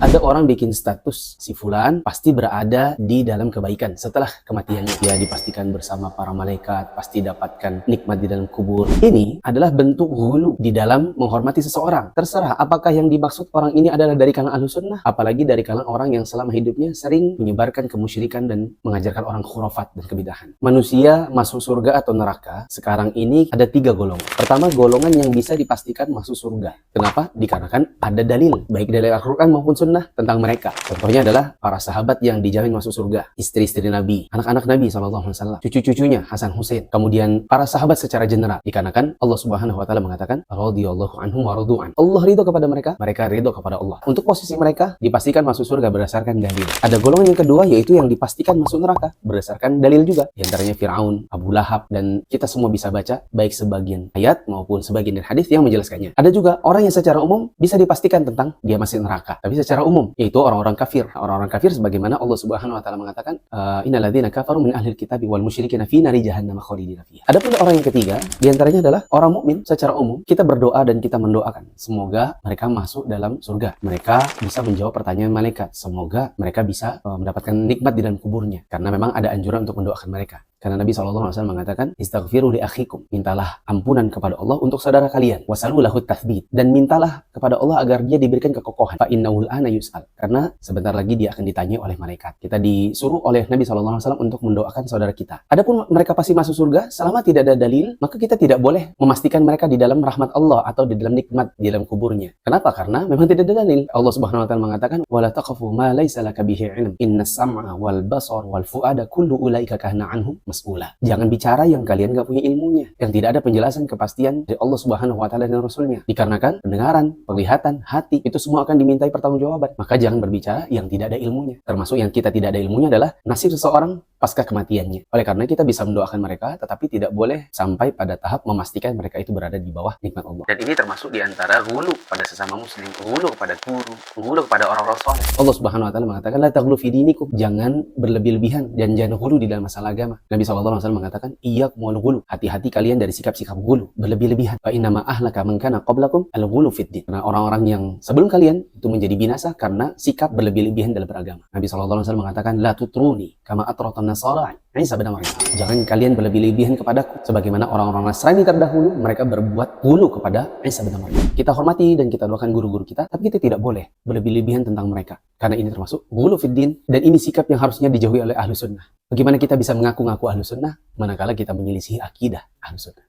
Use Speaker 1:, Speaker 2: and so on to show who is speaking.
Speaker 1: Ada orang bikin status, si fulan pasti berada di dalam kebaikan setelah kematiannya. Dia dipastikan bersama para malaikat, pasti dapatkan nikmat di dalam kubur. Ini adalah bentuk hulu di dalam menghormati seseorang. Terserah apakah yang dimaksud orang ini adalah dari kalangan ahlu sunnah, apalagi dari kalangan orang yang selama hidupnya sering menyebarkan kemusyrikan dan mengajarkan orang khurafat dan kebidahan. Manusia masuk surga atau neraka sekarang ini ada 3 golongan. Pertama, golongan yang bisa dipastikan masuk surga. Kenapa? Dikarenakan ada dalil, baik dari Al-Quran maupun sunnah tentang mereka. Contohnya adalah para sahabat yang dijamin masuk surga, istri-istri Nabi, anak-anak Nabi SAW, cucu-cucunya Hasan Hussein, kemudian para sahabat secara general. Dikarenakan Allah Subhanahu wa taala mengatakan, radhiyallahu anhum wa radu'an. Allah ridho kepada mereka, mereka ridho kepada Allah. Untuk posisi mereka dipastikan masuk surga berdasarkan dalil. Ada golongan yang kedua, yaitu yang dipastikan masuk neraka berdasarkan dalil juga. Di antaranya Fir'aun, Abu Lahab, dan kita semua bisa baca baik sebagian ayat maupun sebagian dari hadis yang menjelaskannya. Ada juga orang yang secara umum bisa dipastikan tentang dia masih neraka, tapi secara umum, yaitu orang-orang kafir. Orang-orang kafir sebagaimana Allah Subhanahu wa taala mengatakan, innal ladzina kafaru min ahlil kitabi wal musyrikina fi nari jahannam khalidina fiha. Ada pula orang yang ketiga, di antaranya adalah orang mukmin secara umum. Kita berdoa dan kita mendoakan semoga mereka masuk dalam surga. Mereka bisa menjawab pertanyaan malaikat. Semoga mereka bisa mendapatkan nikmat di dalam kuburnya. Karena memang ada anjuran untuk mendoakan mereka. Karena Nabi SAW mengatakan, istaghfiru li akhikum. Mintalah ampunan kepada Allah untuk saudara kalian. Wasalu lahu tathbit. Dan mintalah kepada Allah agar dia diberikan kekokohan. Fa innahu al-ana yus'al. Karena sebentar lagi dia akan ditanya oleh malaikat. Kita disuruh oleh Nabi SAW untuk mendoakan saudara kita. Adapun mereka pasti masuk surga, selama tidak ada dalil, maka kita tidak boleh memastikan mereka di dalam rahmat Allah atau di dalam nikmat di dalam kuburnya. Kenapa? Karena memang tidak ada dalil. Allah Subhanahu wa taala mengatakan, wala taqfu ma laysa laka bihi ilm. Innas sam'a wal basar wal fuada kullu ulaika kana anhum mas'ula. Jangan bicara yang kalian gak punya ilmunya, yang tidak ada penjelasan kepastian dari Allah Subhanahu wa taala dan Rasulnya. Dikarenakan pendengaran, penglihatan, hati itu semua akan dimintai pertanggungjawaban. Maka jangan berbicara yang tidak ada ilmunya. Termasuk yang kita tidak ada ilmunya adalah nasib seseorang pasca kematiannya. Oleh karena kita bisa mendoakan mereka, tetapi tidak boleh sampai pada tahap memastikan mereka itu berada di bawah nikmat Allah. Dan ini termasuk di antara ghulu pada sesama muslim, ghulu kepada guru, ghulu kepada orang-orang saleh. Allah Subhanahu wa taala mengatakan, la taghlu fi dinikum. Jangan berlebih-lebihan dan jangan ghulu di dalam masalah agama. Nabi SAW mengatakan, iyyakum wal ghulu. Hati-hati kalian dari sikap-sikap ghulu, berlebih-lebihan. Fa inna ma ahlaka man kana qablakum al ghulu fid din. Karena orang-orang yang sebelum kalian itu menjadi binasa karena sikap berlebih-lebihan dalam beragama. Nabi SAW mengatakan, la tutruni kama atratan Nasara Isa bin Maryam. Jangan kalian berlebih-lebihan kepadaku sebagaimana orang-orang Nasrani terdahulu mereka berbuat ghulu kepada Isa bin Maryam. Kita hormati dan kita doakan guru-guru kita, tapi kita tidak boleh berlebih-lebihan tentang mereka. Karena ini termasuk ghulu fid din dan ini sikap yang harusnya dijauhi oleh ahlu sunnah. Bagaimana kita bisa mengaku-ngaku ahlu sunnah manakala kita menyelisihi akidah ahlu sunnah?